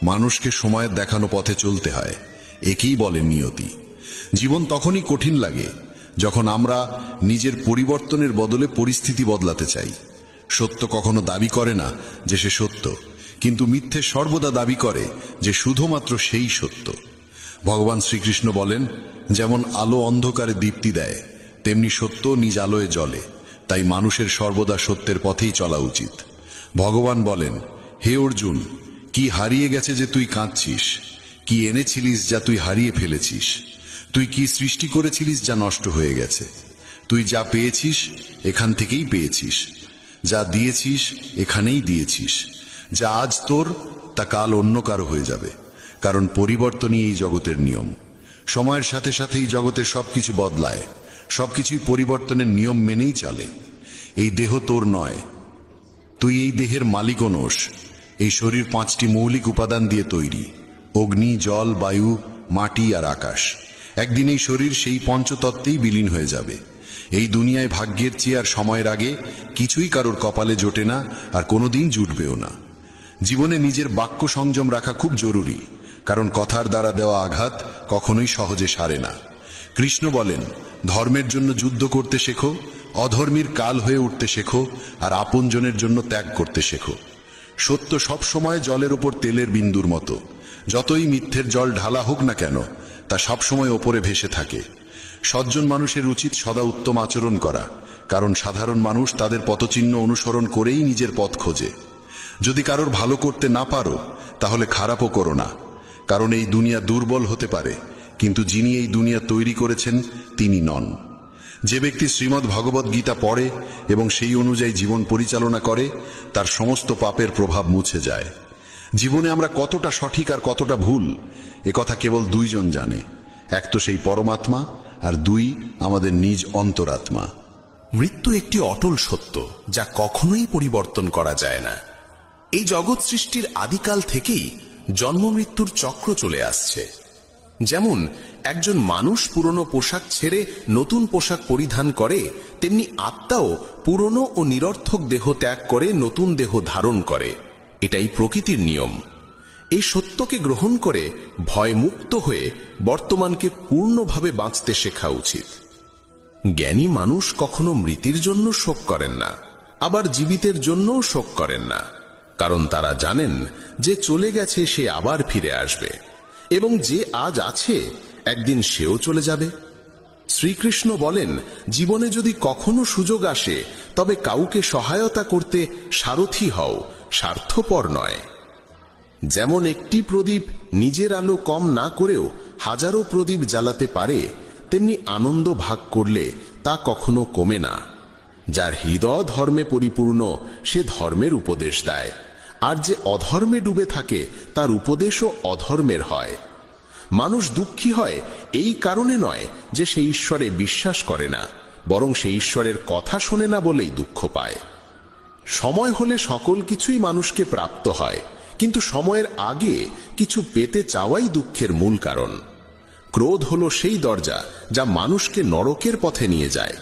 মানুষকে সময়ের দেখানো পথে চলতে হয়, একেই বলে নিয়তি। জীবন তখনই কঠিন লাগে যখন আমরা নিজের পরিবর্তনের বদলে পরিস্থিতি বদলাতে চাই। সত্য কখনো দাবি করে না যে সে সত্য, কিন্তু মিথ্যে সর্বদা দাবি করে যে শুধুমাত্র সেই সত্য। ভগবান শ্রীকৃষ্ণ বলেন, যেমন আলো অন্ধকারে দীপ্তি দেয়, তেমনি সত্য নিজ আলোয় জ্বলে। তাই মানুষের সর্বদা সত্যের পথেই চলা উচিত। ভগবান বলেন, হে অর্জুন, কি হারিয়ে গেছে যে তুই কাঁদছিস? কি এনেছিলিস যা তুই হারিয়ে ফেলেছিস? তুই কি সৃষ্টি করেছিলিস যা নষ্ট হয়ে গেছে? তুই যা পেয়েছিস এখান থেকেই পেয়েছিস, যা দিয়েছিস এখানেই দিয়েছিস। যা আজ তোর তা কাল অন্য কারো হয়ে যাবে, কারণ পরিবর্তনই এই জগতের নিয়ম। সময়ের সাথে সাথেই জগতের সবকিছু বদলায়, সবকিছুই পরিবর্তনের নিয়ম মেনেই চলে। এই দেহ তোর নয়, তুই এই দেহের মালিকও নোস। এই শরীর 5টি মৌলিক উপাদান দিয়ে তৈরি: অগ্নি, জল, বায়ু, মাটি আর আকাশ। একদিন এই শরীর সেই পঞ্চতত্ত্বেই বিলীন হয়ে যাবে। এই দুনিয়ায় ভাগ্যের চেয়ে আর সময়ের আগে কিছুই কারোর কপালে জোটে না, আর কোনোদিন জুটবেও না। জীবনে নিজের বাক্য সংযম রাখা খুব জরুরি, কারণ কথার দ্বারা দেওয়া আঘাত কখনোই সহজে সারে না। কৃষ্ণ বলেন, ধর্মের জন্য যুদ্ধ করতে শেখো, অধর্মীর কাল হয়ে উঠতে শেখো, আর আপনজনের জন্য ত্যাগ করতে শেখো। সত্য সব সময় জলের ওপর তেলের বিন্দুর মতো। যতই মিথ্যের জল ঢালা হোক না কেন, তা সবসময় ওপরে ভেসে থাকে। সজ্জন মানুষের উচিত সদা উত্তম আচরণ করা, কারণ সাধারণ মানুষ তাদের পথচিহ্ন অনুসরণ করেই নিজের পথ খোঁজে। যদি কারোর ভালো করতে না পারো, তাহলে খারাপও করো না, কারণ এই দুনিয়া দুর্বল হতে পারে, কিন্তু যিনি এই দুনিয়া তৈরি করেছেন তিনি নন। যে ব্যক্তি শ্রীমদ্ ভগবদ্ গীতা পড়ে এবং সেই অনুযায়ী জীবন পরিচালনা করে, তার সমস্ত পাপের প্রভাব মুছে যায়। জীবনে আমরা কতটা সঠিক আর কতটা ভুল, একথা কেবল দুইজন জানে। এক তো সেই পরমাত্মা, আর দুই আমাদের নিজ অন্তরাত্মা। মৃত্যু একটি অটল সত্য, যা কখনোই পরিবর্তন করা যায় না। এই জগৎ সৃষ্টির আদিকাল থেকেই জন্ম মৃত্যুর চক্র চলে আসছে। যেমন একজন মানুষ পুরনো পোশাক ছেড়ে নতুন পোশাক পরিধান করে, তেমনি আত্মাও পুরনো ও নিরর্থক দেহ ত্যাগ করে নতুন দেহ ধারণ করে। এটাই প্রকৃতির নিয়ম। এই সত্যকে গ্রহণ করে ভয়মুক্ত হয়ে বর্তমানকে পূর্ণভাবে বাঁচতে শেখা উচিত। জ্ঞানী মানুষ কখনো মৃতের জন্য শোক করেন না, আবার জীবিতের জন্যও শোক করেন না, কারণ তারা জানেন যে চলে গেছে সে আবার ফিরে আসবে, এবং যে আজ আছে একদিন সেও চলে যাবে। শ্রীকৃষ্ণ বলেন, জীবনে যদি কখনো সুযোগ আসে, তবে কাউকে সহায়তা করতে সারথি হও, স্বার্থপর নয়। যেমন একটি প্রদীপ নিজের আলো কম না করেও হাজারো প্রদীপ জ্বালাতে পারে, তেমনি আনন্দ ভাগ করলে তা কখনো কমে না। যার হৃদয় ধর্মে পরিপূর্ণ, সে ধর্মের উপদেশ দেয়, আর যে অধর্মে ডুবে থাকে তার উপদেশও অধর্মের হয়। মানুষ দুঃখী হয় এই কারণে নয় যে সে ঈশ্বরে বিশ্বাস করে না, বরং সে ঈশ্বরের কথা শোনে না বলেই দুঃখ পায়। সময় হলে সকল কিছুই মানুষকে প্রাপ্ত হয়, কিন্তু সময়ের আগে কিছু পেতে চাওয়াই দুঃখের মূল কারণ। ক্রোধ হলো সেই দরজা যা মানুষকে নরকের পথে নিয়ে যায়।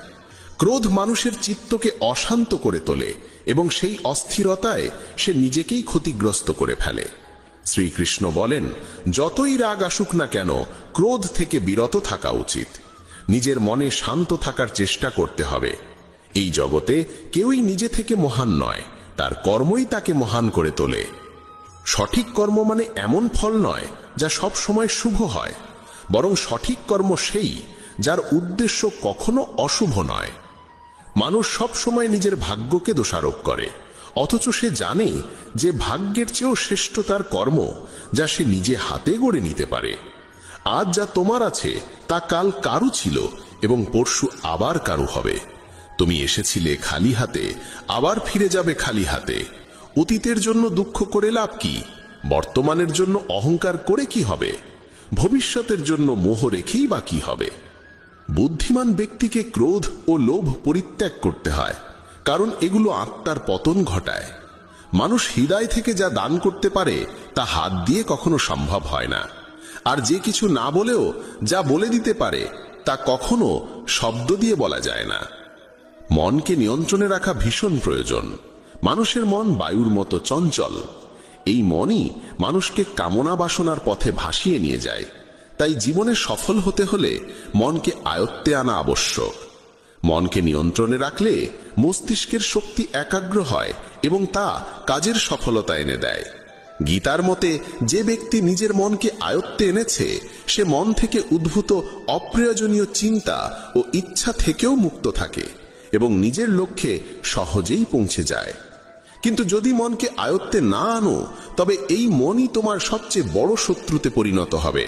ক্রোধ মানুষের চিত্তকে অশান্ত করে তোলে এবং সেই অস্থিরতায় সে নিজেকেই ক্ষতিগ্রস্ত করে ফেলে। শ্রীকৃষ্ণ বলেন, যতই রাগ আসুক না কেন, ক্রোধ থেকে বিরত থাকা উচিত। নিজের মনে শান্ত থাকার চেষ্টা করতে হবে। এই জগতে কেউই নিজে থেকে মহান নয়, তার কর্মই তাকে মহান করে তোলে। সঠিক কর্ম মানে এমন ফল নয় যা সব সময় শুভ হয়, বরং সঠিক কর্ম সেই যার উদ্দেশ্য কখনো অশুভ নয়। মানুষ সব সময় নিজের ভাগ্যকে দোষারোপ করে, অথচ সে জানে যে ভাগ্যের চেয়েও শ্রেষ্ঠ তার কর্ম, যা সে নিজে হাতে গড়ে নিতে পারে। আজ যা তোমার আছে তা কাল কারু ছিল এবং পরশু আবার কারু হবে। তুমি এসেছিলে খালি হাতে, আবার ফিরে যাবে খালি হাতে। অতীতের জন্য দুঃখ করে লাভ কি? বর্তমানের জন্য অহংকার করে কি হবে? ভবিষ্যতের জন্য মোহ রেখেই বা কি হবে? বুদ্ধিমান ব্যক্তিকে ক্রোধ ও লোভ পরিত্যাগ করতে হয়, কারণ এগুলো আত্মার পতন ঘটায়। মানুষ হৃদয় থেকে যা দান করতে পারে তা হাত দিয়ে কখনো সম্ভব হয় না, আর যে কিছু না বলেও যা বলে দিতে পারে তা কখনো শব্দ দিয়ে বলা যায় না। মনকে নিয়ন্ত্রণে রাখা ভীষণ প্রয়োজন। মানুষের মন বায়ুর মতো চঞ্চল। এই মনই মানুষকে কামনা বাসনার পথে ভাসিয়ে নিয়ে যায়। তাই জীবনে সফল হতে হলে মনকে আয়ত্তে আনা আবশ্যক। মনকে নিয়ন্ত্রণে রাখলে মস্তিষ্কের শক্তি একাগ্র হয় এবং তা কাজের সফলতা এনে দেয়। গীতার মতে যে ব্যক্তি নিজের মনকে আয়ত্তে এনেছে সে মন থেকে উদ্ভূত অপ্রয়োজনীয় চিন্তা ও ইচ্ছা থেকেও মুক্ত থাকে এবং নিজের লক্ষ্যে সহজেই পৌঁছে যায়। কিন্তু যদি মনকে আয়ত্তে না আনো তবে এই মনই তোমার সবচেয়ে বড় শত্রুতে পরিণত হবে।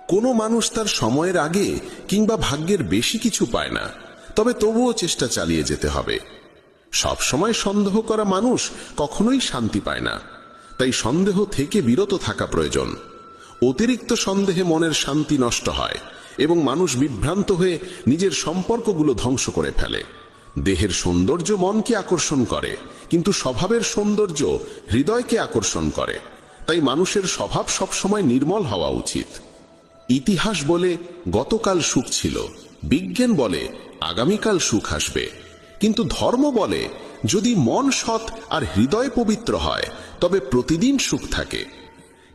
কোনো মানুষ তার সময়ের আগে কিংবা ভাগ্যের বেশি কিছু পায় না, তবে তবুও চেষ্টা চালিয়ে যেতে হবে। সব সময় সন্দেহ করা মানুষ কখনোই শান্তি পায় না, তাই সন্দেহ থেকে বিরত থাকা প্রয়োজন। অতিরিক্ত সন্দেহে মনের শান্তি নষ্ট হয় এবং মানুষ বিভ্রান্ত হয়ে নিজের সম্পর্কগুলো ধ্বংস করে ফেলে। দেহের সৌন্দর্য মনকে আকর্ষণ করে, কিন্তু স্বভাবের সৌন্দর্য হৃদয়কে আকর্ষণ করে। তাই মানুষের স্বভাব সবসময় নির্মল হওয়া উচিত। ইতিহাস বলে গতকাল সুখ ছিল, বিজ্ঞান বলে আগামীকাল সুখ আসবে, কিন্তু ধর্ম বলে যদি মন সৎ আর হৃদয় পবিত্র হয় তবে প্রতিদিন সুখ থাকে।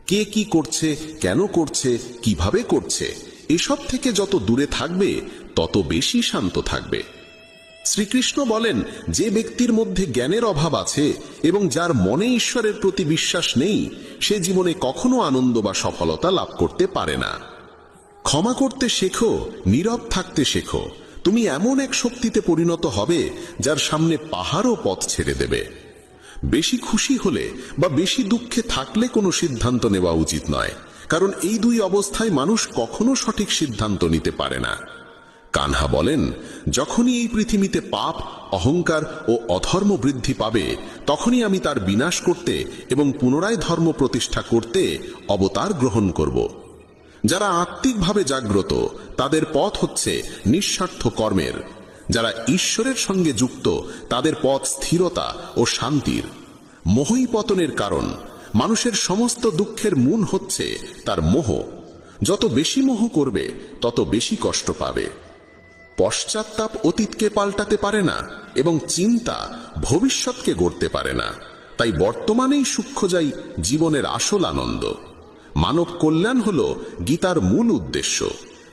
কে কি করছে, কেন করছে, কিভাবে করছে, এসব থেকে যত দূরে থাকবে তত বেশি শান্ত থাকবে। শ্রীকৃষ্ণ বলেন, যে ব্যক্তির মধ্যে জ্ঞানের অভাব আছে এবং যার মনে ঈশ্বরের প্রতি বিশ্বাস নেই সে জীবনে কখনো আনন্দ বা সফলতা লাভ করতে পারে না। ক্ষমা করতে শেখো, নীরব থাকতে শেখো, তুমি এমন এক শক্তিতে পরিণত হবে যার সামনে পাহাড়ও পথ ছেড়ে দেবে। বেশি খুশি হলে বা বেশি দুঃখে থাকলে কোনো সিদ্ধান্ত নেওয়া উচিত নয়, কারণ এই দুই অবস্থায় মানুষ কখনো সঠিক সিদ্ধান্ত নিতে পারে না। কানহা বলেন, যখনই এই পৃথিবীতে পাপ, অহংকার ও অধর্ম বৃদ্ধি পাবে তখনই আমি তার বিনাশ করতে এবং পুনরায় ধর্ম প্রতিষ্ঠা করতে অবতার গ্রহণ করব। যারা আত্মিকভাবে জাগ্রত তাদের পথ হচ্ছে নিঃস্বার্থ কর্মের। যারা ঈশ্বরের সঙ্গে যুক্ত তাদের পথ স্থিরতা ও শান্তির। মোহই পতনের কারণ। মানুষের সমস্ত দুঃখের মূল হচ্ছে তার মোহ। যত বেশি মোহ করবে তত বেশি কষ্ট পাবে। পশ্চাত্তাপ অতীতকে পাল্টাতে পারে না এবং চিন্তা ভবিষ্যৎকে গড়তে পারে না। তাই বর্তমানেই সূক্ষ্ম যাই জীবনের আসল আনন্দ। মানব কল্যাণ হল গীতার মূল উদ্দেশ্য।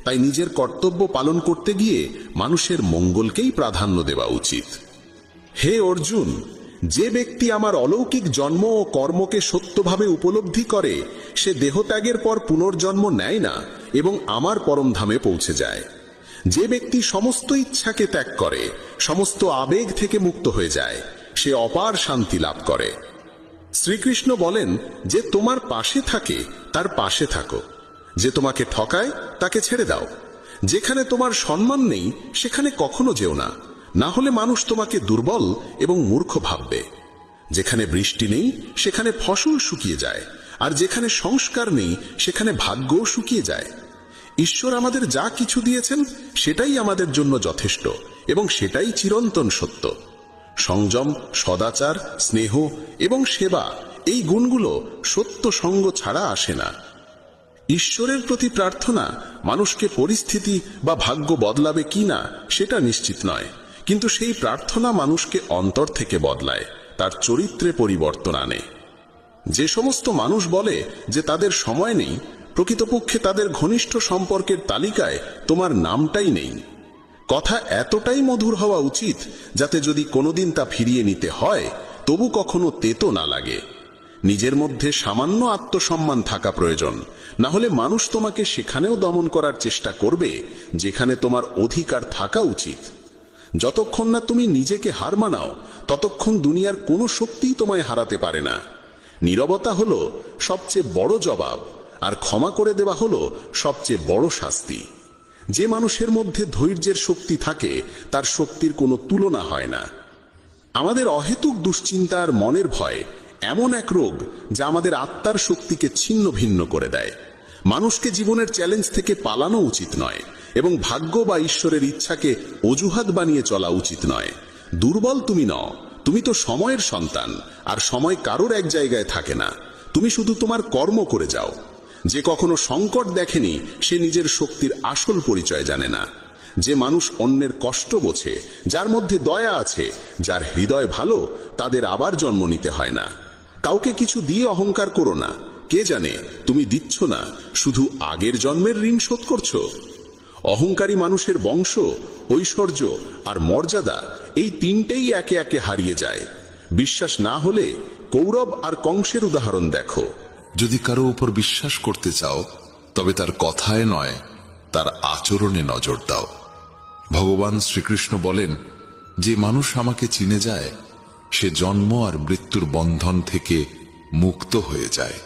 তাই নিজের কর্তব্য পালন করতে গিয়ে মানুষের মঙ্গলকেই প্রাধান্য দেওয়া উচিত। হে অর্জুন, যে ব্যক্তি আমার অলৌকিক জন্ম ও কর্মকে সত্যভাবে উপলব্ধি করে সে দেহত্যাগের পর পুনর্জন্ম নেয় না এবং আমার পরমধামে পৌঁছে যায়। যে ব্যক্তি সমস্ত ইচ্ছাকে ত্যাগ করে, সমস্ত আবেগ থেকে মুক্ত হয়ে যায়, সে অপার শান্তি লাভ করে। শ্রীকৃষ্ণ বলেন, যে তোমার পাশে থাকে তার পাশে থাকো, যে তোমাকে ঠকায় তাকে ছেড়ে দাও। যেখানে তোমার সম্মান নেই সেখানে কখনো যেও না, না হলে মানুষ তোমাকে দুর্বল এবং মূর্খ ভাববে। যেখানে বৃষ্টি নেই সেখানে ফসল শুকিয়ে যায়, আর যেখানে সংস্কার নেই সেখানে ভাগ্যও শুকিয়ে যায়। ঈশ্বর আমাদের যা কিছু দিয়েছেন সেটাই আমাদের জন্য যথেষ্ট এবং সেটাই চিরন্তন সত্য। সংযম, সদাচার, স্নেহ এবং সেবা, এই গুণগুলো সত্য সঙ্গ ছাড়া আসে না। ঈশ্বরের প্রতি প্রার্থনা মানুষকে পরিস্থিতি বা ভাগ্য বদলাবে কিনা সেটা নিশ্চিত নয়, কিন্তু সেই প্রার্থনা মানুষকে অন্তর থেকে বদলায়, তার চরিত্রে পরিবর্তন আনে। যে সমস্ত মানুষ বলে যে তাদের সময় নেই, প্রকৃতপক্ষে তাদের ঘনিষ্ঠ সম্পর্কের তালিকায় তোমার নামটাই নেই। কথা এতটাই মধুর হওয়া উচিত যাতে যদি কোনোদিন তা ফিরিয়ে নিতে হয় তবু কখনো তেতো না লাগে। নিজের মধ্যে সামান্য আত্মসম্মান থাকা প্রয়োজন, না হলে মানুষ তোমাকে সেখানেও দমন করার চেষ্টা করবে যেখানে তোমার অধিকার থাকা উচিত। যতক্ষণ না তুমি নিজেকে হার মানাও ততক্ষণ দুনিয়ার কোনো শক্তিই তোমায় হারাতে পারে না। নীরবতা হলো সবচেয়ে বড় জবাব, আর ক্ষমা করে দেওয়া হলো সবচেয়ে বড় শাস্তি। যে মানুষের মধ্যে ধৈর্যের শক্তি থাকে তার শক্তির কোনো তুলনা হয় না। আমাদের অহেতুক দুশ্চিন্তা আর মনের ভয় এমন এক রোগ যা আমাদের আত্মার শক্তিকে ছিন্ন ভিন্ন করে দেয়। মানুষকে জীবনের চ্যালেঞ্জ থেকে পালানো উচিত নয় এবং ভাগ্য বা ঈশ্বরের ইচ্ছাকে অজুহাত বানিয়ে চলা উচিত নয়। দুর্বল তুমি নও, তুমি তো সময়ের সন্তান, আর সময় কারোর এক জায়গায় থাকে না। তুমি শুধু তোমার কর্ম করে যাও। যে কখনো সংকট দেখেনি সে নিজের শক্তির আসল পরিচয় জানে না। যে মানুষ অন্যের কষ্ট বোঝে, যার মধ্যে দয়া আছে, যার হৃদয় ভালো, তাদের আবার জন্ম নিতে হয় না। কাউকে কিছু দিয়ে অহংকার করো না। কে জানে তুমি দিচ্ছ না, শুধু আগের জন্মের ঋণ শোধ করছো। অহংকারী মানুষের বংশ, ঐশ্বর্য আর মর্যাদা এই তিনটেই একে একে হারিয়ে যায়। বিশ্বাস না হলে কৌরব আর কংসের উদাহরণ দেখো। যদি কারো উপর বিশ্বাস করতে চাও তবে তার কথায় নয়, তার আচরণে নজর দাও। ভগবান শ্রীকৃষ্ণ বলেন, যে মানুষ আমাকে চিনে যায় সে জন্ম আর মৃত্যুর বন্ধন থেকে মুক্ত হয়ে যায়।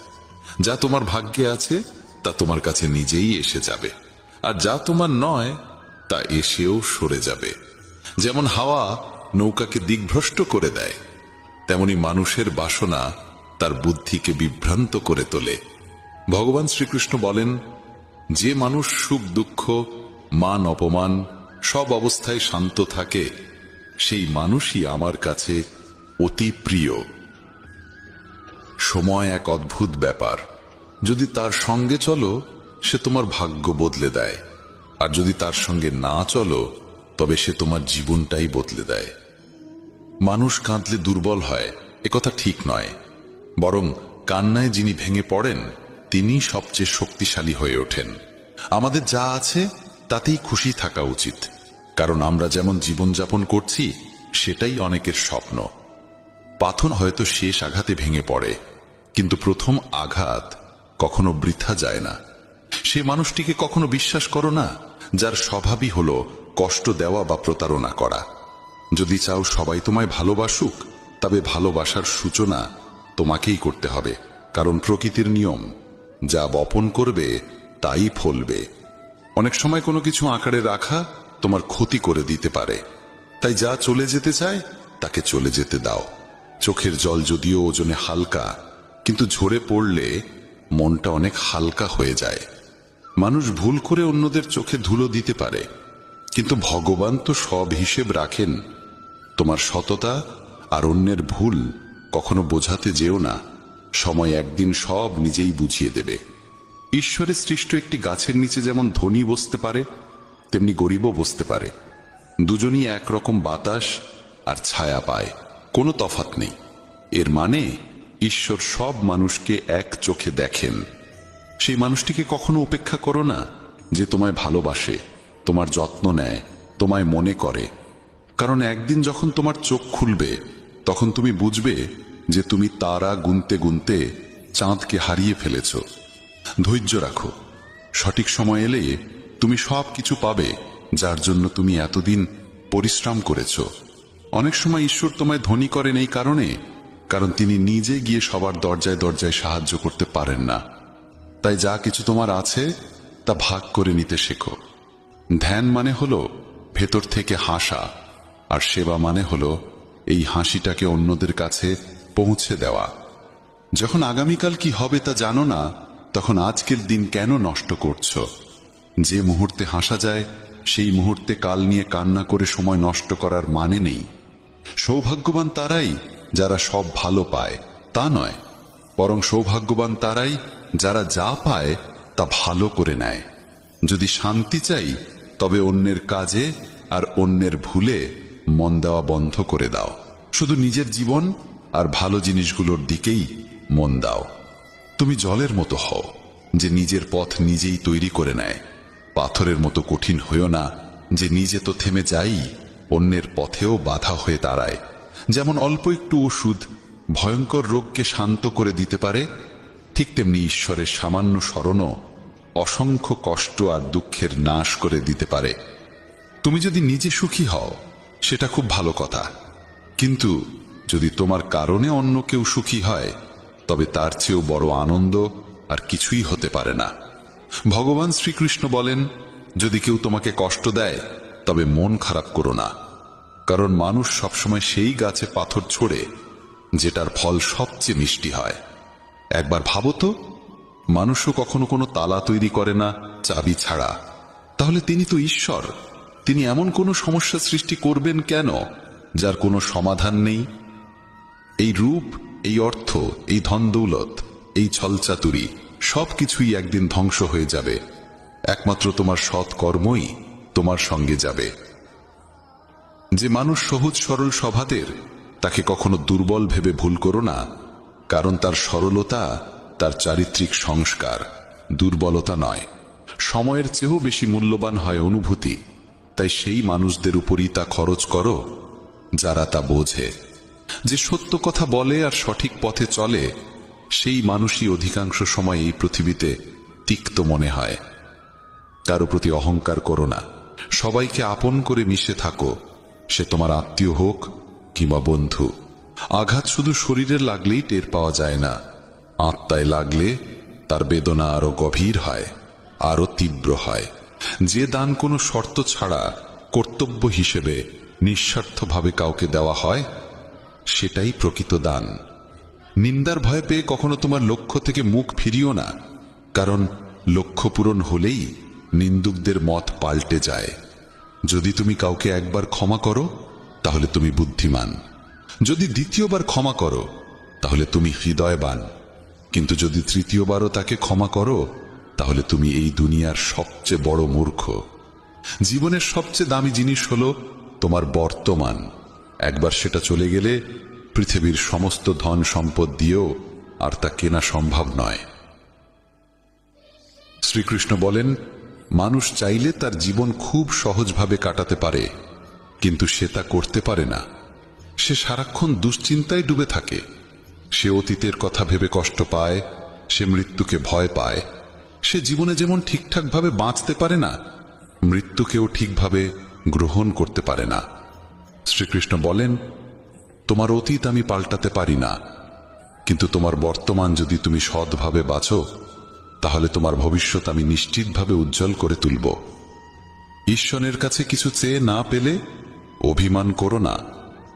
যা তোমার ভাগ্যে আছে তা তোমার কাছে নিজেই এসে যাবে, আর যা তোমার নয় তা এসেও সরে যাবে। যেমন হাওয়া নৌকাকে দিগ্ভ্রষ্ট করে দেয়, তেমনি মানুষের বাসনা তার বুদ্ধিকে বিভ্রান্ত করে তোলে। ভগবান শ্রীকৃষ্ণ বলেন, যে মানুষ সুখ দুঃখ মান অপমান সব অবস্থায় শান্ত থাকে সেই মানুষই আমার কাছে অতি প্রিয়। সময় এক অদ্ভুত ব্যাপার। যদি তার সঙ্গে চলো সে তোমার ভাগ্য বদলে দেয়, আর যদি তার সঙ্গে না চলো তবে সে তোমার জীবনটাই বদলে দেয়। মানুষ কাঁদলে দুর্বল হয় একথা ঠিক নয়, বরং কান্নায় যিনি ভেঙে পড়েন তিনি সবচেয়ে শক্তিশালী হয়ে ওঠেন। আমাদের যা আছে তাতেই খুশি থাকা উচিত, কারণ আমরা যেমন জীবনযাপন করছি সেটাই অনেকের স্বপ্ন। পাথর হয়তো শেষ আঘাতে ভেঙে পড়ে, কিন্তু প্রথম আঘাত কখনো বৃথা যায় না। সে মানুষটিকে কখনো বিশ্বাস করো না যার স্বভাবই হলো কষ্ট দেওয়া বা প্রতারণা করা। যদি চাও সবাই তোমায় ভালোবাসুক, তবে ভালোবাসার সূচনা তোমাকেই করতে হবে, কারণ প্রকৃতির নিয়ম, যা বপন করবে তাই ফলবে। অনেক সময় কোনো কিছু আঁকড়ে রাখা তোমার ক্ষতি করে দিতে পারে, তাই যা চলে যেতে চায় তাকে চলে যেতে দাও। চোখের জল যদিও ওজনে হালকা, কিন্তু ঝরে পড়লে মনটা অনেক হালকা হয়ে যায়। মানুষ ভুল করে অন্যদের চোখে ধুলো দিতে পারে, কিন্তু ভগবান তো সব হিসেব রাখেন। তোমার সততা আর অন্যের ভুল কখনো বোঝাতে যেও না, সময় একদিন সব নিজেই বুঝিয়ে দেবে। ঈশ্বরের সৃষ্ট একটি গাছের নিচে যেমন ধনী বসতে পারে তেমনি গরিবও বসতে পারে। দুজনই একরকম বাতাস আর ছায়া পায়, কোনো তফাৎ নেই। এর মানে ঈশ্বর সব মানুষকে এক চোখে দেখেন। সেই মানুষটিকে কখনো উপেক্ষা করো না যে তোমায় ভালোবাসে, তোমার যত্ন নেয়, তোমায় মনে করে, কারণ একদিন যখন তোমার চোখ খুলবে তখন তুমি বুঝবে যে তুমি তারা গুনতে গুনতে চাঁদকে হারিয়ে ফেলেছ। ধৈর্য রাখো, সঠিক সময় এলে তুমি সব কিছু পাবে যার জন্য তুমি এতদিন পরিশ্রম করেছ। অনেক সময় ঈশ্বর তোমায় ধনী করেন এই কারণ তিনি নিজে গিয়ে সবার দরজায় দরজায় সাহায্য করতে পারেন না। তাই যা কিছু তোমার আছে তা ভাগ করে নিতে শেখো। ধ্যান মানে হলো ভেতর থেকে হাসা, আর সেবা মানে হলো এই হাসিটাকে অন্যদের কাছে পৌঁছে দেওয়া। যখন আগামীকাল কি হবে তা জানো না, তখন আজকের দিন কেন নষ্ট করছো? যে মুহূর্তে হাসা যায় সেই মুহূর্তে কাল নিয়ে কান্না করে সময় নষ্ট করার মানে নেই। সৌভাগ্যবান তারাই যারা সব ভালো পায় তা নয়, বরং সৌভাগ্যবান তারাই যারা যা পায় তা ভালো করে নেয়। যদি শান্তি চাই তবে অন্যের কাজে আর অন্যের ভুলে মন দেওয়া বন্ধ করে দাও। শুধু নিজের জীবন আর ভালো জিনিসগুলোর দিকেই মন দাও। তুমি জলের মতো হও যে নিজের পথ নিজেই তৈরি করে নেয়। পাথরের মতো কঠিন হইও না যে নিজে তো থেমে যাই, অন্যের পথেও বাধা হয়ে দাঁড়ায়। যেমন অল্প একটু ওষুধ ভয়ঙ্কর রোগকে শান্ত করে দিতে পারে, ঠিক তেমনি ঈশ্বরের সামান্য স্মরণও অসংখ্য কষ্ট আর দুঃখের নাশ করে দিতে পারে। তুমি যদি নিজে সুখী হও সেটা খুব ভালো কথা, কিন্তু যদি তোমার কারণে অন্য কেউ সুখী হয় তবে তার চেয়েও বড় আনন্দ আর কিছুই হতে পারে না। ভগবান শ্রীকৃষ্ণ বলেন, যদি কেউ তোমাকে কষ্ট দেয় তবে মন খারাপ করো না, কারণ মানুষ সবসময় সেই গাছে পাথর ছোড়ে যেটার ফল সবচেয়ে মিষ্টি হয়। একবার ভাবো তো, মানুষও কখনো কোনো তালা তৈরি করে না চাবি ছাড়া, তাহলে তিনি তো ঈশ্বর। তিনি এমন কোনো সমস্যা সৃষ্টি করবেন কেন যার কোনো সমাধান নেই? এই রূপ, এই অর্থ, এই ধন দৌলত, এই ছলচাতুরি সবকিছুই একদিন ধ্বংস হয়ে যাবে। একমাত্র তোমার সৎ কর্মই তোমার সঙ্গে যাবে। যে মানুষ সহজ সরল স্বভাবের তাকে কখনো দুর্বল ভেবে ভুল করো না, কারণ তার সরলতা তার চারিত্রিক সংস্কার, দুর্বলতা নয়। সময়ের চেয়েও বেশি মূল্যবান হয় অনুভূতি, তাই সেই মানুষদের উপরই তা খরচ করো যারা তা বোঝে। যে সত্য কথা বলে আর সঠিক পথে চলে, সেই মানুষই অধিকাংশ সময় এই পৃথিবীতে তিক্ত মনে হয়। কারো প্রতি অহংকার করো না, সবাইকে আপন করে মিশে থাকো, সে তোমার আত্মীয় হোক কিংবা বন্ধু। আঘাত শুধু শরীরে লাগলেই টের পাওয়া যায় না, আত্মায় লাগলে তার বেদনা আরো গভীর হয়, আরো তীব্র হয়। যে দান কোনো শর্ত ছাড়া কর্তব্য হিসেবে নিঃস্বার্থভাবে কাউকে দেওয়া হয়, সেটাই প্রকৃত দান। নিন্দার ভয় পেয়ে কখনো তোমার লক্ষ্য থেকে মুখ ফিরিও না, কারণ লক্ষ্য পূরণ হলেই নিন্দুকদের মত পাল্টে যায়। যদি তুমি কাউকে একবার ক্ষমা করো, তাহলে তুমি বুদ্ধিমান। যদি দ্বিতীয়বার ক্ষমা করো, তাহলে তুমি হৃদয়বান। কিন্তু যদি তৃতীয়বারও তাকে ক্ষমা করো, তাহলে তুমি এই দুনিয়ার সবচেয়ে বড় মূর্খ। জীবনের সবচেয়ে দামি জিনিস হলো তোমার বর্তমান। একবার সেটা চলে গেলে পৃথিবীর সমস্ত ধন সম্পদ দিয়েও আর তা কেনা সম্ভব নয়। শ্রীকৃষ্ণ বলেন, মানুষ চাইলে তার জীবন খুব সহজভাবে কাটাতে পারে, কিন্তু সে তা করতে পারে না। সে সারাক্ষণ দুশ্চিন্তায় ডুবে থাকে। সে অতীতের কথা ভেবে কষ্ট পায়, সে মৃত্যুকে ভয় পায়। সে জীবনে যেমন ঠিকঠাকভাবে বাঁচতে পারে না, মৃত্যুকেও ঠিকভাবে গ্রহণ করতে পারে না। শ্রীকৃষ্ণ বলেন, তোমার অতীত আমি পাল্টাতে পারি না, কিন্তু তোমার বর্তমান যদি তুমি সৎভাবে বাঁচো, তাহলে তোমার ভবিষ্যৎ আমি নিশ্চিতভাবে উজ্জ্বল করে তুলব। ঈশ্বরের কাছে কিছু চেয়ে না পেলে অভিমান করো না,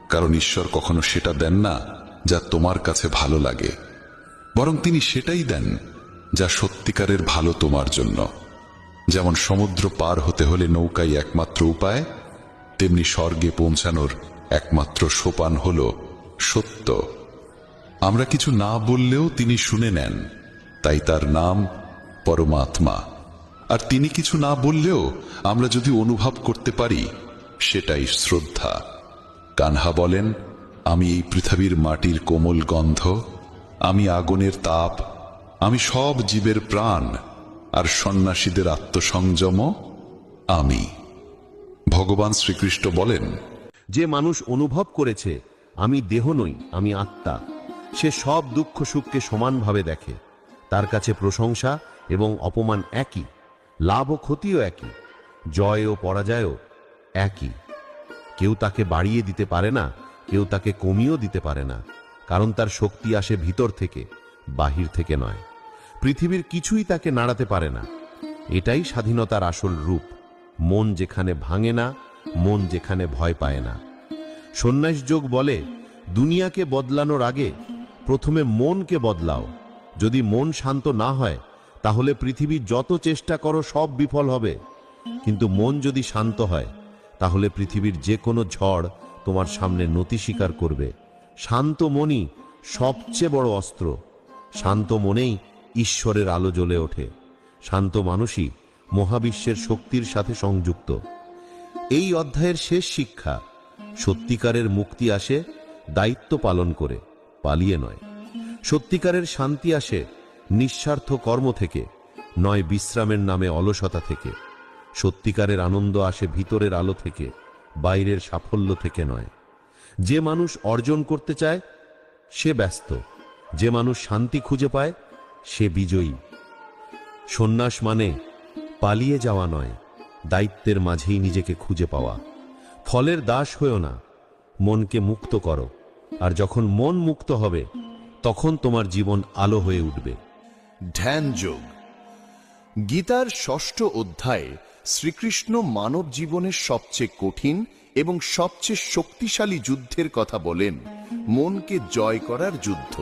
কারণ ঈশ্বর কখনো সেটা দেন না যা তোমার কাছে ভালো লাগে, বরং তিনি সেটাই দেন যা সত্যিকারের ভালো তোমার জন্য। যেমন সমুদ্র পার হতে হলে নৌকাই একমাত্র উপায়, তেমনি স্বর্গে পৌঁছানোর একমাত্র সোপান হল সত্য। আমরা কিছু না বললেও তিনি শুনে নেন, তাই তার নাম পরমাত্মা। আর তিনি কিছু না বললেও আমরা যদি অনুভব করতে পারি, সেটাই শ্রদ্ধা। কানহা বলেন, আমি এই পৃথিবীর মাটির কোমল গন্ধ, আমি আগুনের তাপ, আমি সব জীবের প্রাণ, আর সন্ন্যাসীদের আত্মসংযম আমি। ভগবান শ্রীকৃষ্ণ বলেন, যে মানুষ অনুভব করেছে আমি দেহ নই, আমি আত্মা, সে সব দুঃখ সুখকে সমানভাবে দেখে। তার কাছে প্রশংসা এবং অপমান একই, লাভ ও ক্ষতিও একই, জয় ও পরাজয়ও একই। কেউ তাকে বাড়িয়ে দিতে পারে না, কেউ তাকে কমিয়েও দিতে পারে না, কারণ তার শক্তি আসে ভিতর থেকে, বাহির থেকে নয়। পৃথিবীর কিছুই তাকে নাড়াতে পারে না। এটাই স্বাধীনতার আসল রূপ। মন যেখানে ভাঙে না, মন যেখানে ভয় পায় না। সন্ন্যাস যোগ বলে, দুনিয়াকে বদলানোর আগে প্রথমে মনকে বদলাও। যদি মন শান্ত না হয়, তাহলে পৃথিবীর যত চেষ্টা করো সব বিফল হবে। কিন্তু মন যদি শান্ত হয়, তাহলে পৃথিবীর যে কোনো ঝড় তোমার সামনে নতি স্বীকার করবে। শান্ত মনই সবচেয়ে বড় অস্ত্র। শান্ত মনেই ঈশ্বরের আলো জ্বলে ওঠে। শান্ত মানুষই মহাবিশ্বের শক্তির সাথে সংযুক্ত। এই অধ্যায়ের শেষ শিক্ষা, সত্যিকারের মুক্তি আসে দায়িত্ব পালন করে, পালিয়ে নয়। সত্যিকারের শান্তি আসে নিঃস্বার্থ কর্ম থেকে, নয় বিশ্রামের নামে অলসতা থেকে। সত্যিকারের আনন্দ আসে ভিতরের আলো থেকে, বাইরের সাফল্য থেকে নয়। যে মানুষ অর্জন করতে চায় সে ব্যস্ত, যে মানুষ শান্তি খুঁজে পায় সে বিজয়ী। সন্ন্যাস মানে পালিয়ে যাওয়া নয়, দায়িত্বের মাঝেই নিজেকে খুঁজে পাওয়া। ফলের দাস হয়েও না, মনকে মুক্ত করো। আর যখন মন মুক্ত হবে, তখন তোমার জীবন আলো হয়ে উঠবে। ধ্যান যোগ। গীতার ৬ষ্ঠ অধ্যায়ে শ্রীকৃষ্ণ মানব জীবনের সবচেয়ে কঠিন এবং সবচেয়ে শক্তিশালী যুদ্ধের কথা বলেন, মনকে জয় করার যুদ্ধ।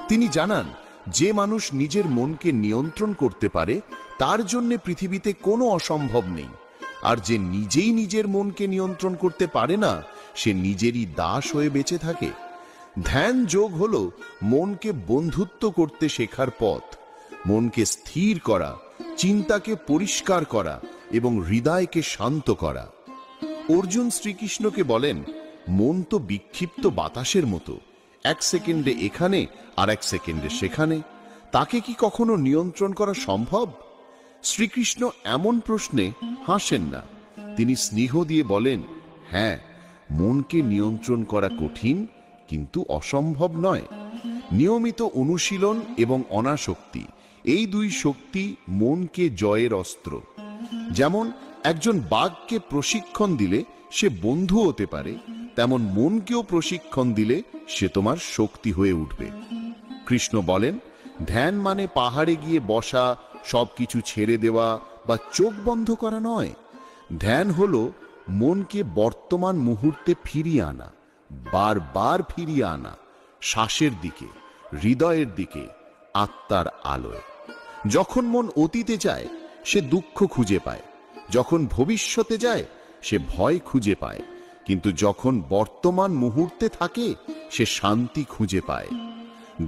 তিনি জানান, যে মানুষ নিজের মনকে নিয়ন্ত্রণ করতে পারে, তার জন্য পৃথিবীতে কোনো অসম্ভব নেই। আর যে নিজেই নিজের মনকে নিয়ন্ত্রণ করতে পারে না, সে নিজেরই দাস হয়ে বেঁচে থাকে। ধ্যান যোগ হল মনকে বন্ধুত্ব করতে শেখার পথ। মনকে স্থির করা, চিন্তাকে পরিষ্কার করা এবং হৃদয়কে শান্ত করা। অর্জুন শ্রীকৃষ্ণকে বলেন, মন তো বিক্ষিপ্ত বাতাসের মতো, এক সেকেন্ডে এখানে আর এক সেকেন্ডে সেখানে, তাকে কি কখনো নিয়ন্ত্রণ করা সম্ভব? শ্রীকৃষ্ণ এমন প্রশ্নে হাসেন না। তিনি স্নেহ দিয়ে বলেন, হ্যাঁ, মনকে নিয়ন্ত্রণ করা কঠিন, কিন্তু অসম্ভব নয়। নিয়মিত অনুশীলন এবং অনাসক্তি, এই দুই শক্তি মনকে জয়ের অস্ত্র। যেমন একজন বাঘকে প্রশিক্ষণ দিলে সে বন্ধু হতে পারে, তেমন মনকেও প্রশিক্ষণ দিলে সে তোমার শক্তি হয়ে উঠবে। কৃষ্ণ বলেন, ধ্যান মানে পাহাড়ে গিয়ে বসা, সবকিছু ছেড়ে দেওয়া বা চোখ বন্ধ করা নয়। ধ্যান হলো মনকে বর্তমান মুহূর্তে ফিরিয়ে আনা, বারবার ফিরিয়ে আনা, শ্বাসের দিকে, হৃদয়ের দিকে, আত্মার আলোয়। যখন মন অতীতে যায় সে দুঃখ খুঁজে পায়, যখন ভবিষ্যতে যায় সে ভয় খুঁজে পায়, কিন্তু যখন বর্তমান মুহূর্তে থাকে সে শান্তি খুঁজে পায়।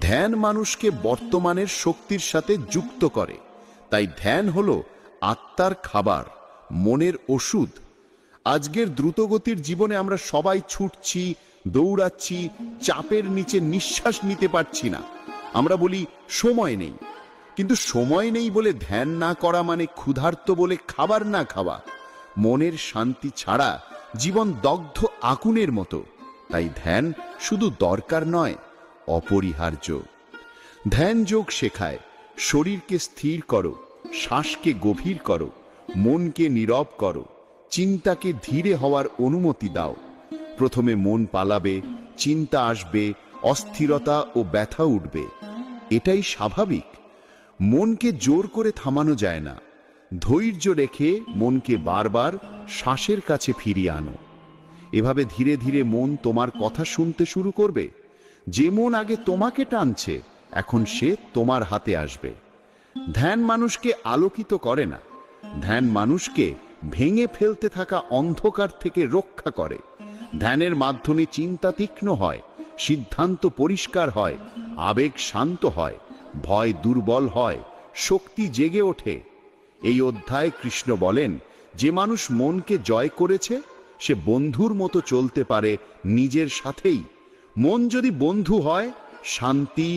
ধ্যান মানুষকে বর্তমানের শক্তির সাথে যুক্ত করে। তাই ধ্যান হলো আত্মার খাবার, মনের ওষুধ। আজকের দ্রুতগতির জীবনে আমরা সবাই ছুটছি, দৌড়াচ্ছি, চাপের নিচে নিঃশ্বাস নিতে পারছি না। আমরা বলি সময় নেই, কিন্তু সময় নেই বলে ধ্যান না করা মানে ক্ষুধার্ত বলে খাবার না খাওয়া। মনের শান্তি ছাড়া জীবন দগ্ধ আগুনের মতো। তাই ধ্যান শুধু দরকার নয়, অপরিহার্য। ধ্যান যোগ শেখায় শরীরকে স্থির করো, শ্বাসকে গভীর করো, মনকে নীরব করো, চিন্তাকে ধীরে হওয়ার অনুমতি দাও। প্রথমে মন পালাবে, চিন্তা আসবে, অস্থিরতা ও ব্যথা উঠবে। এটাই স্বাভাবিক। মনকে জোর করে থামানো যায় না। ধৈর্য রেখে মনকে বারবার শ্বাসের কাছে ফিরিয়ে আনো। এভাবে ধীরে ধীরে মন তোমার কথা শুনতে শুরু করবে। যে মন আগে তোমাকে টানছে, এখন সে তোমার হাতে আসবে। ধ্যান মানুষকে আলোকিত করে না, ধ্যান মানুষকে ভেঙে ফেলতে থাকা অন্ধকার থেকে রক্ষা করে। ধ্যানের মাধ্যমে চিন্তা তীক্ষ্ণ হয়, সিদ্ধান্ত পরিষ্কার হয়, আবেগ শান্ত হয়, ভয় দুর্বল হয়, শক্তি জেগে ওঠে। এই অধ্যায়ে কৃষ্ণ বলেন, যে মানুষ মনকে জয় করেছে সে বন্ধুর মতো চলতে পারে নিজের সাথেই। মন যদি বন্ধু হয়, শান্তি,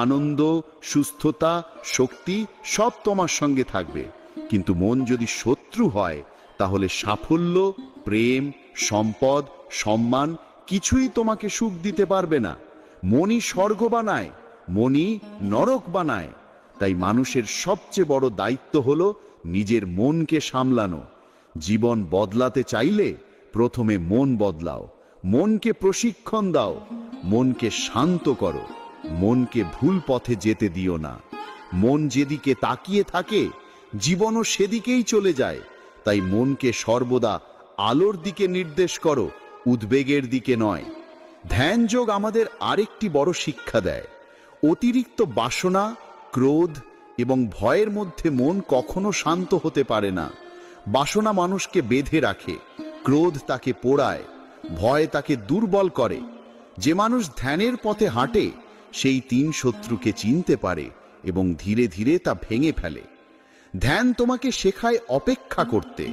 আনন্দ, সুস্থতা, শক্তি সব তোমার সঙ্গে থাকবে। কিন্তু মন যদি শত্রু হয়, তাহলে সাফল্য, প্রেম, সম্পদ, সম্মান কিছুই তোমাকে সুখ দিতে পারবে না। মনই স্বর্গ বানায়, মনই নরক বানায়। তাই মানুষের সবচেয়ে বড় দায়িত্ব হলো নিজের মনকে সামলানো। জীবন বদলাতে চাইলে প্রথমে মন বদলাও, মনকে প্রশিক্ষণ দাও, মনকে শান্ত করো, মনকে ভুল পথে যেতে দিও না। মন যেদিকে তাকিয়ে থাকে জীবনও সেদিকেই চলে যায়। তাই মনকে সর্বদা আলোর দিকে নির্দেশ করো, উদ্বেগের দিকে নয়। ধ্যান যোগ আমাদের আরেকটি বড় শিক্ষা দেয়। অতিরিক্ত বাসনা, ক্রোধ এবং ভয়ের মধ্যে মন কখনো শান্ত হতে পারে না। বাসনা মানুষকে বেঁধে রাখে, ক্রোধ তাকে পোড়ায়, ভয় তাকে দুর্বল করে। যে মানুষ ধ্যানের পথে হাঁটে সেই তিন শত্রুকে চিনতে পারে এবং ধীরে ধীরে তা ভেঙে ফেলে। ধ্যান তোমাকে শেখায় অপেক্ষা করতে,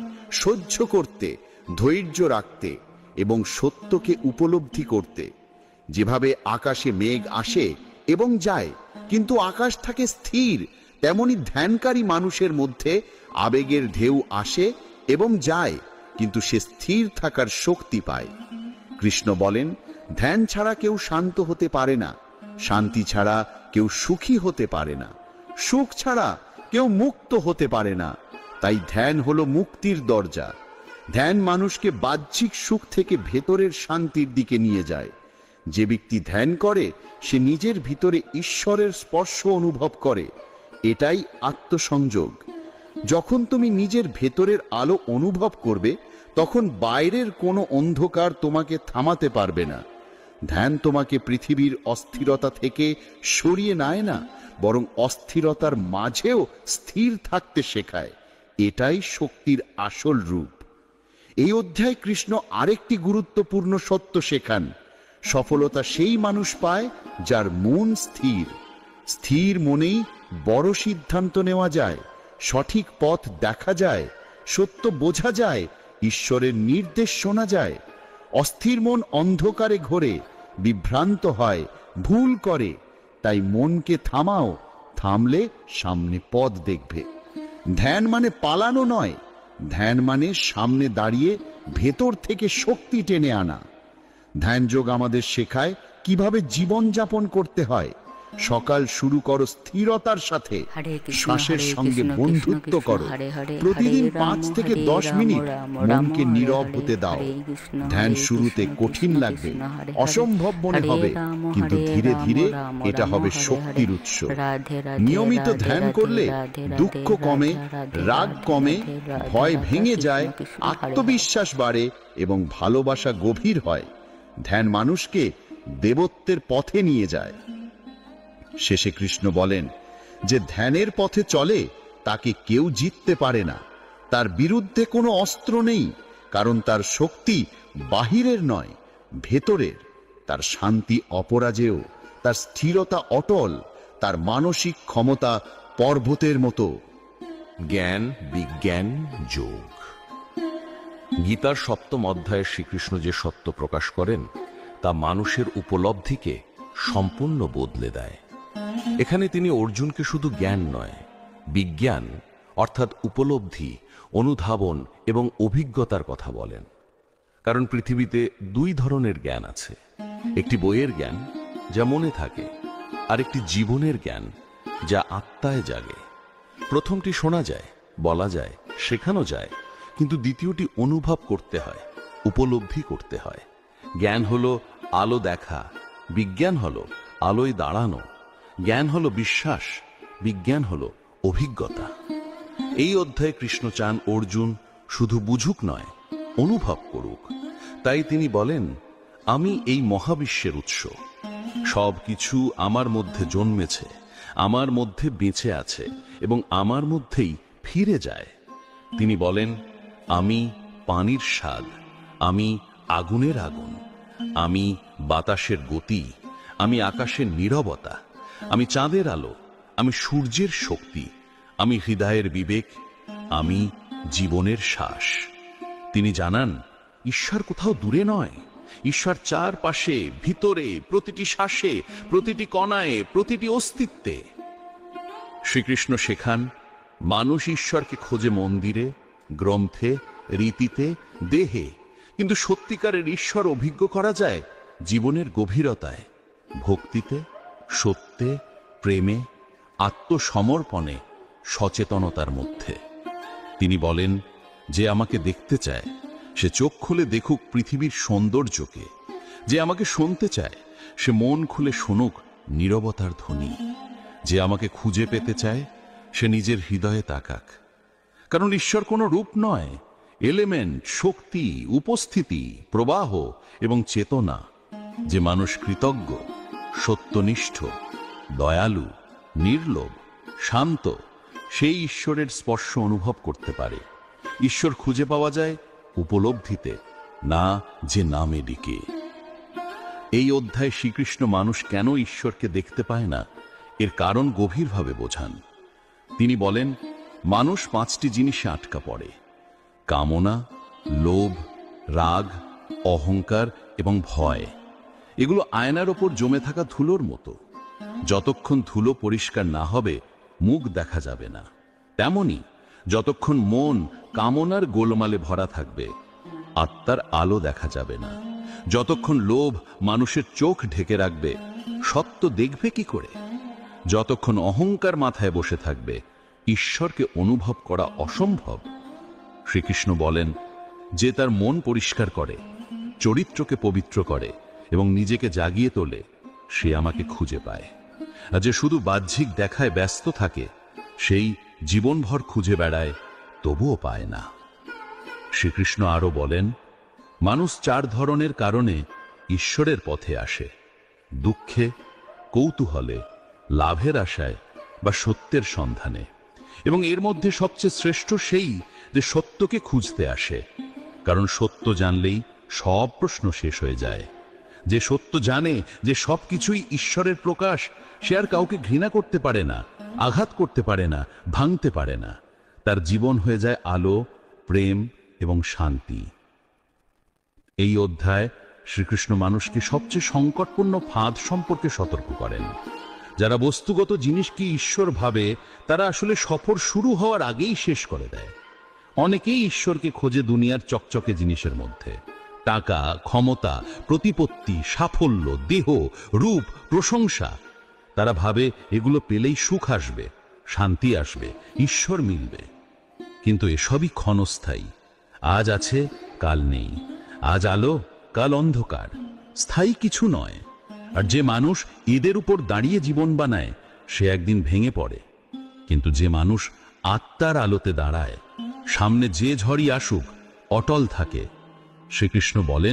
সহ্য করতে, ধৈর্য রাখতে এবং সত্যকে উপলব্ধি করতে। যেভাবে আকাশে মেঘ আসে এবং যায় কিন্তু আকাশ থাকে স্থির, তেমনি ধ্যানকারী মানুষের মধ্যে আবেগের ঢেউ আসে এবং যায়, কিন্তু সে স্থির থাকার শক্তি পায়। কৃষ্ণ বলেন, ধ্যান ছাড়া কেউ শান্ত হতে পারে না, শান্তি ছাড়া কেউ সুখী হতে পারে না, সুখ ছাড়া কেউ মুক্ত হতে পারে না। তাই ধ্যান হলো মুক্তির দরজা। ধ্যান মানুষকে বাহ্যিক সুখ থেকে ভেতরের শান্তির দিকে নিয়ে যায়। যে ব্যক্তি ধ্যান করে সে নিজের ভিতরে ঈশ্বরের স্পর্শ অনুভব করে। এটাই আত্মসংযোগ। যখন তুমি নিজের ভেতরের আলো অনুভব করবে, তখন বাইরের কোনো অন্ধকার তোমাকে থামাতে পারবে না। ধ্যান তোমাকে পৃথিবীর অস্থিরতা থেকে সরিয়ে নেয় না, বরং অস্থিরতার মাঝেও স্থির থাকতে শেখায়। এটাই শক্তির আসল রূপ। এই অধ্যায়ে কৃষ্ণ আরেকটি গুরুত্বপূর্ণ সত্য শেখান। সফলতা সেই মানুষ পায় যার মন স্থির। স্থির মনেই বড় সিদ্ধান্ত নেওয়া যায়, সঠিক পথ দেখা যায়, সত্য বোঝা যায়, ঈশ্বরের নির্দেশ শোনা যায়। অস্থির মন অন্ধকারে ঘোরে, বিভ্রান্ত হয়, ভুল করে, তাই মনকে থামাও, থামলে সামনে পথ দেখবে। ধ্যান মানে পালানো নয়, ধ্যান মানে সামনে দাঁড়িয়ে ভেতর থেকে শক্তি টেনে আনা। ধ্যানযোগ আমাদের শেখায় কিভাবে জীবন যাপন করতে হয়। সকাল শুরু করো স্থিরতার সাথে, হরে কৃষ্ণ, শ্বাসের হরে সঙ্গে কৃষ্ণ, বন্ধুত্ব কৃষ্ণ করো। হরে হরে, প্রতিদিন হরে রাম, 5 থেকে হরে 10 রাম, মিনিট রাম রাম, মনকে হরে নীরব হরে, হতে দাও। হরে কৃষ্ণ, ধ্যান হরে শুরুতে কৃষ্ণ, কঠিন কৃষ্ণ লাগবে, কৃষ্ণ, হরে হরে, অসম্ভব মনে হরে হবে, রাম, কিন্তু হরে ধীরে রাম, ধীরে রাম এটা রাম, হবে হরে শক্তির হরে। উৎস। রাধে রাধে, নিয়মিত রাধে ধ্যান রাধে, করলে রাধে রাধে, দুঃখ কমে, রাধে রাগ রাধে, কমে, রাধে রাধে, ভয় রাধে ভেঙে কৃষ্ণ, যায়, কৃষ্ণ, হরে হরে। আত্মবিশ্বাস বাড়ে এবং ভালোবাসা গভীর হয়। ধ্যান মানুষকে দেবত্বের পথে নিয়ে যায়। শেষে কৃষ্ণ বলেন, যে ধ্যানের পথে চলে তাকে কেউ জিততে পারে না। তার বিরুদ্ধে কোনো অস্ত্র নেই, কারণ তার শক্তি বাহিরের নয়, ভেতরের। তার শান্তি অপরাজেয়, তার স্থিরতা অটল, তার মানসিক ক্ষমতা পর্বতের মতো। জ্ঞান, বিজ্ঞান, যোগ। গীতার 7ম অধ্যায়ে শ্রীকৃষ্ণ যে সত্য প্রকাশ করেন তা মানুষের উপলব্ধিকে সম্পূর্ণ বদলে দেয়। এখানে তিনি অর্জুনকে শুধু জ্ঞান নয়, বিজ্ঞান অর্থাৎ উপলব্ধি, অনুধাবন এবং অভিজ্ঞতার কথা বলেন। কারণ পৃথিবীতে 2 ধরনের জ্ঞান আছে, একটি বইয়ের জ্ঞান যা মনে থাকে, আর একটি জীবনের জ্ঞান যা আত্মায় জাগে। প্রথমটি শোনা যায়, বলা যায়, শেখানো যায়, কিন্তু দ্বিতীয়টি অনুভব করতে হয়, উপলব্ধি করতে হয়। জ্ঞান হলো আলো দেখা, বিজ্ঞান হলো আলোয় দাঁড়ানো। জ্ঞান হলো বিশ্বাস, বিজ্ঞান হলো অভিজ্ঞতা। এই অধ্যায়ে কৃষ্ণ চান অর্জুন শুধু বুঝুক নয়, অনুভব করুক। তাই তিনি বলেন, আমি এই মহাবিশ্বের উৎস, সব কিছু আমার মধ্যে জন্মেছে, আমার মধ্যে বেঁচে আছে এবং আমার মধ্যেই ফিরে যায়। তিনি বলেন, আমি পানির স্বাদ, আমি আগুনের আগুন, আমি বাতাসের গতি, আমি আকাশের নীরবতা, আমি চাঁদের আলো, আমি সূর্যের শক্তি, আমি হৃদয়ের বিবেক, আমি জীবনের শ্বাস। তিনি জানান, ঈশ্বর কোথাও দূরে নয়, ঈশ্বর চারপাশে, ভিতরে, প্রতিটি শ্বাসে, প্রতিটি কণায়, প্রতিটি অস্তিত্বে। শ্রীকৃষ্ণ শেখান, মানুষ ঈশ্বরকে খোঁজে মন্দিরে, গ্রন্থে, রীতিতে, দেহে, কিন্তু সত্যিকারের ঈশ্বর অভিজ্ঞ করা যায় জীবনের গভীরতায়, ভক্তিতে, সত্যে, প্রেমে, আত্মসমর্পণে, সচেতনতার মধ্যে। তিনি বলেন, যে আমাকে দেখতে চায় সে চোখ খুলে দেখুক পৃথিবীর সৌন্দর্যকে, যে আমাকে শুনতে চায় সে মন খুলে শুনুক নীরবতার ধ্বনি, যে আমাকে খুঁজে পেতে চায় সে নিজের হৃদয়ে তাকাক। কারণ ঈশ্বর কোনো রূপ নয়, এলিমেন্ট, শক্তি, উপস্থিতি, প্রবাহ এবং চেতনা। যে মানুষ কৃতজ্ঞ, সত্যনিষ্ঠ, দয়ালু, নির্লোভ, শান্ত, সেই ঈশ্বরের স্পর্শ অনুভব করতে পারে। ঈশ্বর খুঁজে পাওয়া যায় উপলব্ধিতে, না যে নামে ডিকে। এই অধ্যায়ে শ্রীকৃষ্ণ মানুষ কেন ঈশ্বরকে দেখতে পায় না এর কারণ গভীরভাবে বোঝান। তিনি বলেন, মানুষ 5টি জিনিসে আটকা পড়ে: কামনা, লোভ, রাগ, অহংকার এবং ভয়। এগুলো আয়নার ওপর জমে থাকা ধুলোর মতো। যতক্ষণ ধুলো পরিষ্কার না হবে মুখ দেখা যাবে না। তেমনি যতক্ষণ মন কামনার গোলমালে ভরা থাকবে আত্মার আলো দেখা যাবে না। যতক্ষণ লোভ মানুষের চোখ ঢেকে রাখবে সত্য দেখবে কি করে? যতক্ষণ অহংকার মাথায় বসে থাকবে ঈশ্বরকে অনুভব করা অসম্ভব। শ্রীকৃষ্ণ বলেন, যে তার মন পরিষ্কার করে, চরিত্রকে পবিত্র করে এবং নিজেকে জাগিয়ে তোলে, সে আমাকে খুঁজে পায়। আর যে শুধু বাহ্যিক দেখায় ব্যস্ত থাকে সেই জীবনভর খুঁজে বেড়ায়, তবুও পায় না। শ্রীকৃষ্ণ আরো বলেন, মানুষ 4 ধরনের কারণে ঈশ্বরের পথে আসে: দুঃখে, কৌতূহলে, লাভের আশায় বা সত্যের সন্ধানে। এবং এর মধ্যে সবচেয়ে শ্রেষ্ঠ সেই যে সত্যকে খুঁজতে আসে, কারণ সত্য জানলেই সব প্রশ্ন শেষ হয়ে যায়। যে সত্য জানে যে সবকিছুই ঈশ্বরের প্রকাশ, সে আর কাউকে ঘৃণা করতে পারে না, আঘাত করতে পারে না, ভাঙতে পারে না। তার জীবন হয়ে যায় আলো, প্রেম এবং শান্তি। এই অধ্যায় শ্রীকৃষ্ণ মানুষকে সবচেয়ে সংকটপূর্ণ ফাঁদ সম্পর্কে সতর্ক করেন। যারা বস্তুগত জিনিসকে ঈশ্বর ভাবে তারা আসলে সফর শুরু হওয়ার আগেই শেষ করে দেয়। অনেকেই ঈশ্বরকে খোঁজে দুনিয়ার চকচকে জিনিসের মধ্যে, টাকা, ক্ষমতা, প্রতিপত্তি, সাফল্য, দেহ, রূপ, প্রশংসা। তারা ভাবে এগুলো পেলেই সুখ আসবে, শান্তি আসবে, ঈশ্বর মিলবে। কিন্তু এসবই ক্ষণস্থায়ী। আজ আছে, কাল নেই। আজ আলো, কাল অন্ধকার। স্থায়ী কিছু নয়। আর যে মানুষ এদের উপর দাঁড়িয়ে জীবন বানায় সে একদিন ভেঙে পড়ে। কিন্তু যে মানুষ আত্মার আলোতে দাঁড়ায়, সামনে যে ঝড়ই আসুক অটল থাকে। শ্রীকৃষ্ণ বলেন,